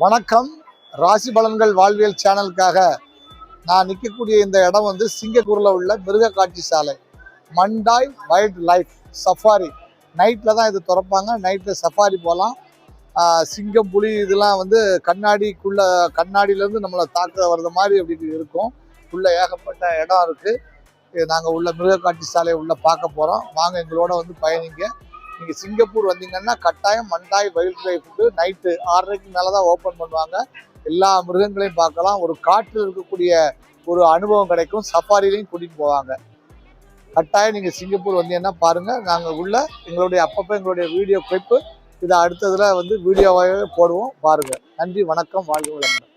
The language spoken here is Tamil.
வணக்கம். ராசி பலன்கள் வாழ்வியல் சேனலுக்காக நான் நிற்கக்கூடிய இந்த இடம் வந்து சிங்கப்பூரில் உள்ள மிருக காட்சி சாலை, மண்டாய் வைல்ட் லைஃப் சஃபாரி. நைட்டில் தான் இது திறப்பாங்க. நைட்டில் சஃபாரி போகலாம். சிங்கம், புலி இதெல்லாம் வந்து கண்ணாடியிலேருந்து நம்மளை தாக்க வர்றது மாதிரி அப்படி இருக்கும். உள்ள ஏகப்பட்ட இடம் இருக்குது. நாங்கள் உள்ள மிருக காட்சி சாலையை உள்ளே பார்க்க போகிறோம். வாங்க, எங்களோட வந்து பயணிங்க. நீங்கள் சிங்கப்பூர் வந்தீங்கன்னா கட்டாயம் மண்டாய் வைல்ட் லைஃபுக்கு நைட்டு 6:30க்கு மேலே தான் ஓப்பன் பண்ணுவாங்க. எல்லா மிருகங்களையும் பார்க்கலாம். ஒரு காட்டில் இருக்கக்கூடிய ஒரு அனுபவம் கிடைக்கும். சஃபாரிலையும் கூட்டிகிட்டு போவாங்க. கட்டாயம் நீங்கள் சிங்கப்பூர் வந்தீங்கன்னா பாருங்கள். நாங்கள் உள்ள எங்களுடைய வீடியோ கிளிப்பு இதை அடுத்ததில் வந்து வீடியோவாகவே போடுவோம். பாருங்கள். நன்றி, வணக்கம், வாழ்க வளமுடன்.